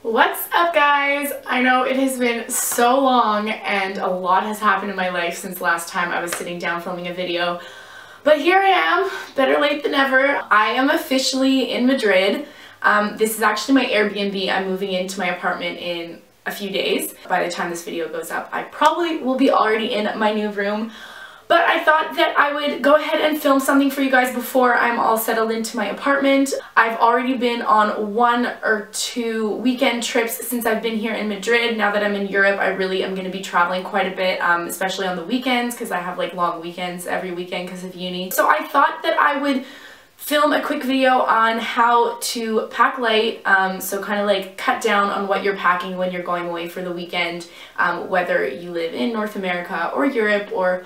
What's up, guys? I know it has been so long and a lot has happened in my life since last time I was sitting down filming a video, but here I am, better late than never. I am officially in Madrid. This is actually my Airbnb. I'm moving into my apartment in a few days. By the time this video goes up, I probably will be already in my new room. But I thought that I would go ahead and film something for you guys before I'm all settled into my apartment. I've already been on 1 or 2 weekend trips since I've been here in Madrid. Now that I'm in Europe, I really am going to be traveling quite a bit, especially on the weekends, because I have like long weekends every weekend because of uni. So I thought that I would film a quick video on how to pack light, so kind of like cut down on what you're packing when you're going away for the weekend, whether you live in North America or Europe or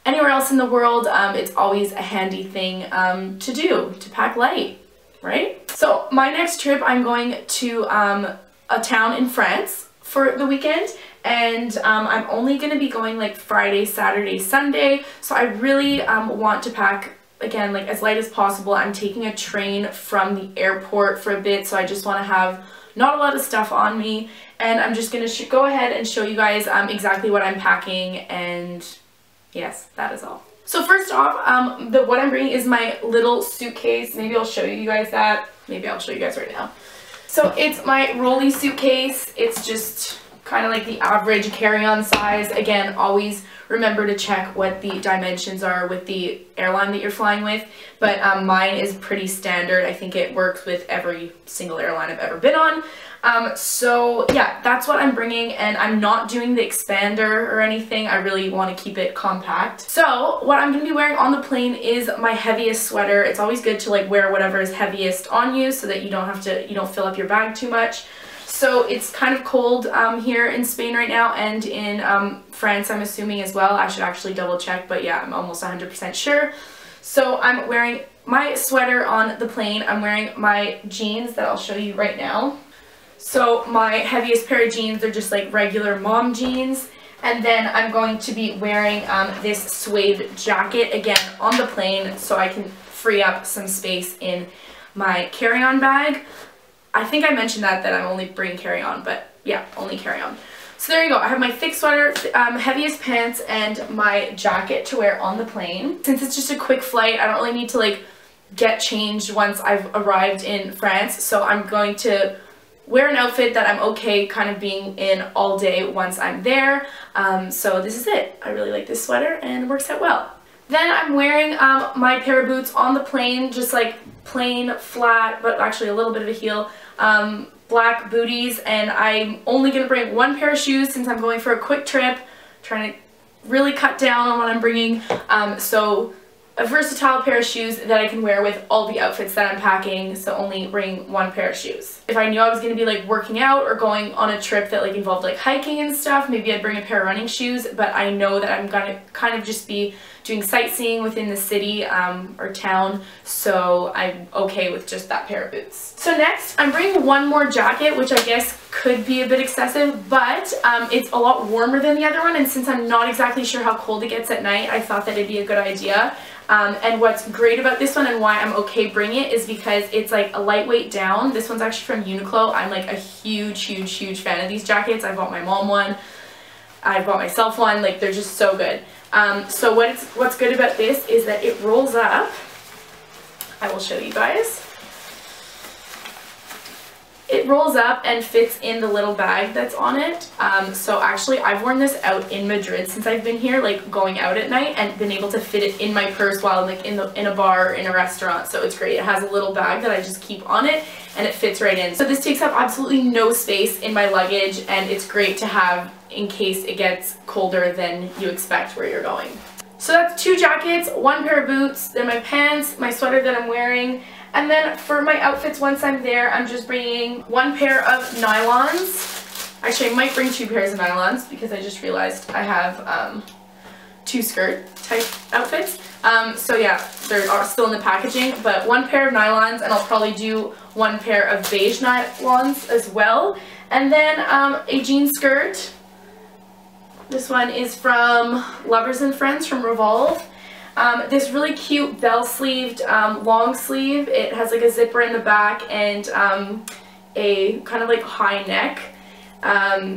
anywhere else in the world. It's always a handy thing to do, to pack light, right? So my next trip, I'm going to a town in France for the weekend, and I'm only going to be going like Friday, Saturday, Sunday, so I really want to pack, again, like as light as possible. I'm taking a train from the airport for a bit, so I just want to have not a lot of stuff on me, and I'm just going to go ahead and show you guys exactly what I'm packing, and yes, that is all. So first off, what I'm bringing is my little suitcase. Maybe I'll show you guys that. Maybe I'll show you guys right now. So it's my rolly suitcase. It's just kind of like the average carry-on size. Again, always remember to check what the dimensions are with the airline that you're flying with. But mine is pretty standard. I think it works with every single airline I've ever been on. So yeah, that's what I'm bringing, and I'm not doing the expander or anything. I really want to keep it compact. So what I'm going to be wearing on the plane is my heaviest sweater. It's always good to like wear whatever is heaviest on you so that you don't fill up your bag too much. So it's kind of cold here in Spain right now, and in France I'm assuming as well. I should actually double check, but yeah, I'm almost 100% sure. So I'm wearing my sweater on the plane. I'm wearing my jeans that I'll show you right now. So my heaviest pair of jeans, they're just like regular mom jeans. And then I'm going to be wearing this suede jacket again on the plane so I can free up some space in my carry-on bag. I think I mentioned that I'm only bringing carry-on, but yeah, only carry-on. So there you go. I have my thick sweater, heaviest pants, and my jacket to wear on the plane. Since it's just a quick flight, I don't really need to like get changed once I've arrived in France. So I'm going to wear an outfit that I'm okay kind of being in all day once I'm there. So this is it. I really like this sweater and it works out well. Then I'm wearing my pair of boots on the plane, just like plain, flat, but actually a little bit of a heel, black booties, and I'm only going to bring 1 pair of shoes since I'm going for a quick trip, trying to really cut down on what I'm bringing. So a versatile pair of shoes that I can wear with all the outfits that I'm packing, so only bring 1 pair of shoes. If I knew I was going to be like working out or going on a trip that like involved like hiking and stuff, maybe I'd bring a pair of running shoes, but I know that I'm gonna kind of just be doing sightseeing within the city or town, so I'm okay with just that pair of boots. So next, I'm bringing 1 more jacket, which I guess could be a bit excessive, but it's a lot warmer than the other one, and since I'm not exactly sure how cold it gets at night, I thought that it'd be a good idea. And what's great about this one and why I'm okay bringing it is because it's like a lightweight down. This one's actually from Uniqlo. I'm like a huge fan of these jackets. I bought my mom one. I bought myself one. Like, they're just so good. So what's good about this is that it rolls up. I will show you guys. It rolls up and fits in the little bag that's on it. So actually I've worn this out in Madrid since I've been here, like going out at night, and been able to fit it in my purse while like in a bar or in a restaurant. So it's great. It has a little bag that I just keep on it and it fits right in. So this takes up absolutely no space in my luggage, and it's great to have in case it gets colder than you expect where you're going. So that's 2 jackets, 1 pair of boots, then my pants, my sweater that I'm wearing. And then for my outfits once I'm there, I'm just bringing 1 pair of nylons. Actually, I might bring 2 pairs of nylons because I just realized I have 2 skirt type outfits. So yeah, they're still in the packaging, but 1 pair of nylons, and I'll probably do 1 pair of beige nylons as well. And then a jean skirt. This one is from Lovers and Friends from Revolve. This really cute bell-sleeved long sleeve. It has like a zipper in the back, and a kind of like high neck.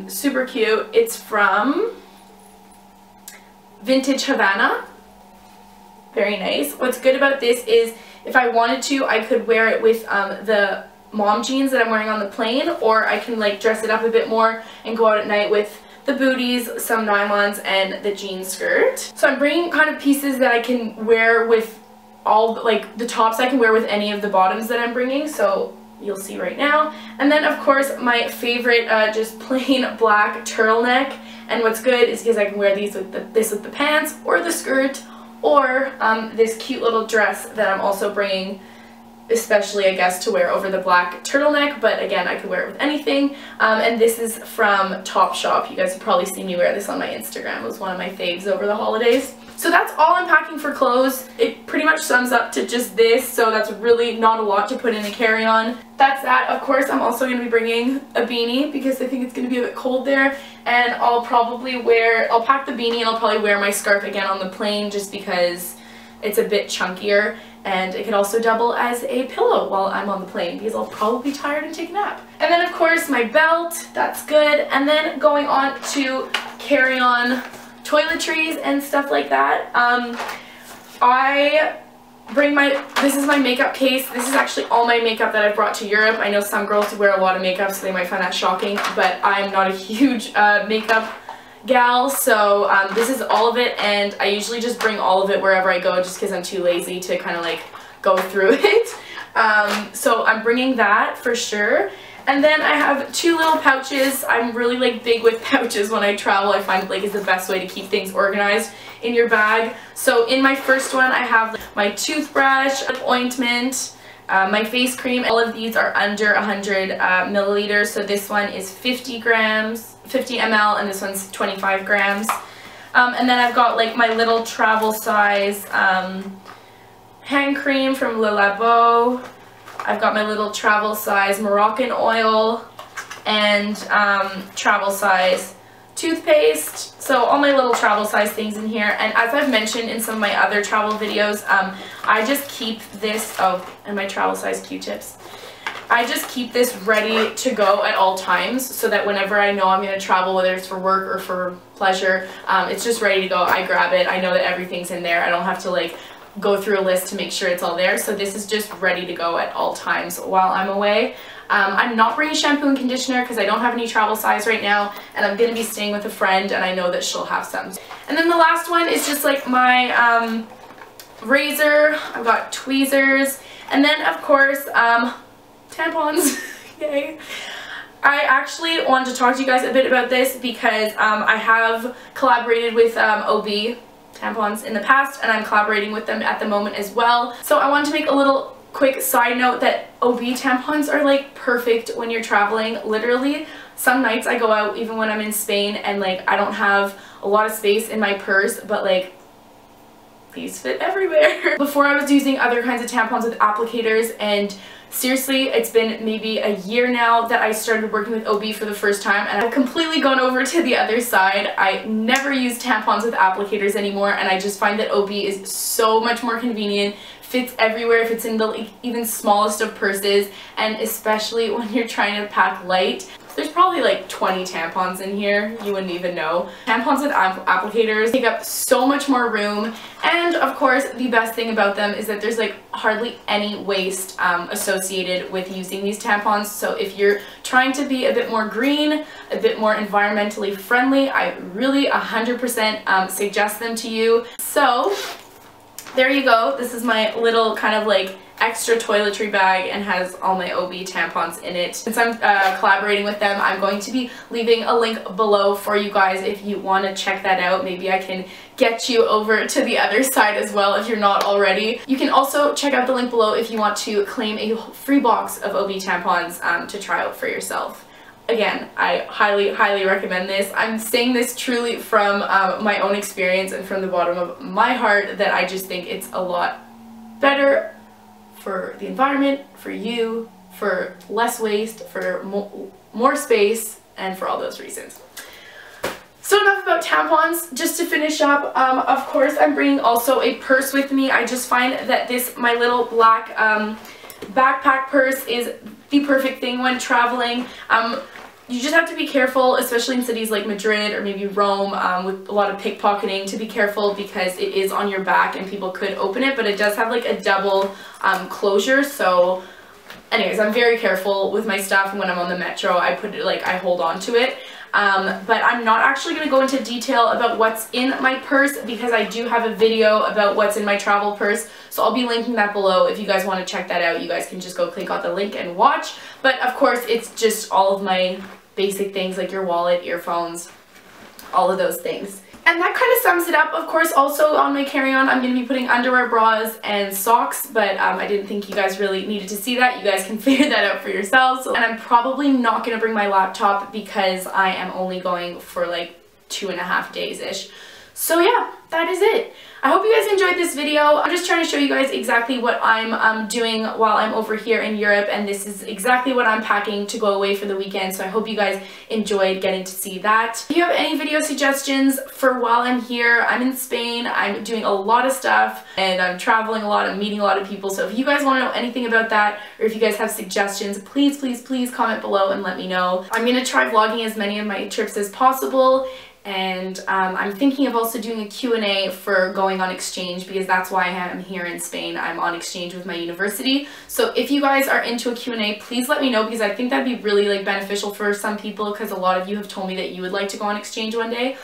Super cute. It's from Vintage Havana. Very nice. What's good about this is if I wanted to, I could wear it with the mom jeans that I'm wearing on the plane, or I can like dress it up a bit more and go out at night with the booties, some nylons, and the jean skirt. So I'm bringing kind of pieces that I can wear with all, like the tops I can wear with any of the bottoms that I'm bringing, so you'll see right now. And then of course my favorite just plain black turtleneck, and what's good is because I can wear these with this with the pants or the skirt, or this cute little dress that I'm also bringing, especially I guess to wear over the black turtleneck, but again I could wear it with anything. And this is from Topshop. You guys have probably seen me wear this on my Instagram. It was one of my faves over the holidays. So that's all I'm packing for clothes. It pretty much sums up to just this, so that's really not a lot to put in a carry-on. That's that. Of course, I'm also going to be bringing a beanie because I think it's going to be a bit cold there, and I'll pack the beanie and I'll probably wear my scarf again on the plane just because it's a bit chunkier, and it can also double as a pillow while I'm on the plane because I'll probably be tired and take a nap. And then of course my belt, that's good, and then going on to carry-on toiletries and stuff like that. I bring this is my makeup case. This is actually all my makeup that I brought to Europe. I know some girls wear a lot of makeup, so they might find that shocking, but I'm not a huge makeup gal, so this is all of it, and I usually just bring all of it wherever I go just because I'm too lazy to kind of like go through it. So I'm bringing that for sure. And then I have two little pouches. I'm really like big with pouches when I travel. I find it like is the best way to keep things organized in your bag. So in my first one I have like, my toothbrush, ointment, my face cream. All of these are under 100 milliliters. So this one is 50 ml, and this one's 25 grams. And then I've got like my little travel size hand cream from Le Labo. I've got my little travel size Moroccan oil and travel size toothpaste. So all my little travel size things in here. And as I've mentioned in some of my other travel videos, I just keep this, and my travel size Q-tips. I just keep this ready to go at all times so that whenever I know I'm going to travel, whether it's for work or for pleasure, it's just ready to go. I grab it. I know that everything's in there. I don't have to like go through a list to make sure it's all there. So this is just ready to go at all times while I'm away. I'm not bringing shampoo and conditioner because I don't have any travel size right now, and I'm going to be staying with a friend and I know that she'll have some. And then the last one is just like my razor. I've got tweezers, and then of course tampons. Yay. I actually wanted to talk to you guys a bit about this because I have collaborated with OB tampons in the past, and I'm collaborating with them at the moment as well. So I wanted to make a little quick side note that OB tampons are like perfect when you're traveling. Literally, some nights I go out even when I'm in Spain and like I don't have a lot of space in my purse, but like these fit everywhere. Before I was using other kinds of tampons with applicators, and seriously, it's been maybe a year now that I started working with OB for the first time, and I've completely gone over to the other side. I never use tampons with applicators anymore, and I just find that OB is so much more convenient, fits everywhere, fits in the like, even smallest of purses, and especially when you're trying to pack light. There's probably like 20 tampons in here, you wouldn't even know. Tampons with applicators take up so much more room, and of course the best thing about them is that there's like hardly any waste associated with using these tampons. So if you're trying to be a bit more green, a bit more environmentally friendly, I really 100% suggest them to you. So there you go. This is my little kind of like extra toiletry bag and has all my OB tampons in it. Since I'm collaborating with them, I'm going to be leaving a link below for you guys if you want to check that out. Maybe I can get you over to the other side as well if you're not already. You can also check out the link below if you want to claim a free box of OB tampons to try out for yourself. Again, I highly recommend this. I'm saying this truly from my own experience and from the bottom of my heart, that I just think it's a lot better for the environment, for you, for less waste, for more space, and for all those reasons. So enough about tampons. Just to finish up, of course I'm bringing also a purse with me. I just find that my little black backpack purse is the perfect thing when traveling. You just have to be careful, especially in cities like Madrid or maybe Rome, with a lot of pickpocketing, to be careful because it is on your back and people could open it, but it does have like a double closure. So anyways, I'm very careful with my stuff, and when I'm on the metro, I put it, like, I hold on to it. But I'm not actually going to go into detail about what's in my purse because I do have a video about what's in my travel purse, so I'll be linking that below. If you guys want to check that out, you guys can just go click on the link and watch. But of course, it's just all of my basic things like your wallet, earphones, all of those things. And that kind of sums it up. Of course, also on my carry-on, I'm going to be putting underwear, bras, and socks, but I didn't think you guys really needed to see that. You guys can figure that out for yourselves. And I'm probably not going to bring my laptop because I am only going for like 2.5 days-ish. So yeah, that is it. I hope you guys enjoyed this video. I'm just trying to show you guys exactly what I'm doing while I'm over here in Europe, and this is exactly what I'm packing to go away for the weekend, so I hope you guys enjoyed getting to see that. If you have any video suggestions for while I'm here, I'm in Spain, I'm doing a lot of stuff, and I'm traveling a lot, I'm meeting a lot of people, so if you guys want to know anything about that, or if you guys have suggestions, please, please, please comment below and let me know. I'm going to try vlogging as many of my trips as possible. And I'm thinking of also doing a Q&A for going on exchange because that's why I'm here in Spain. I'm on exchange with my university. So if you guys are into a Q&A, please let me know because I think that'd be really like beneficial for some people because a lot of you have told me that you would like to go on exchange one day.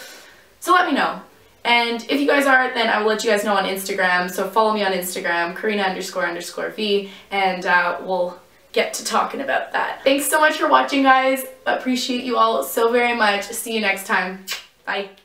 So let me know. And if you guys are, then I will let you guys know on Instagram. So follow me on Instagram, Karina__V, and we'll get to talking about that. Thanks so much for watching, guys. Appreciate you all so very much. See you next time. Bye.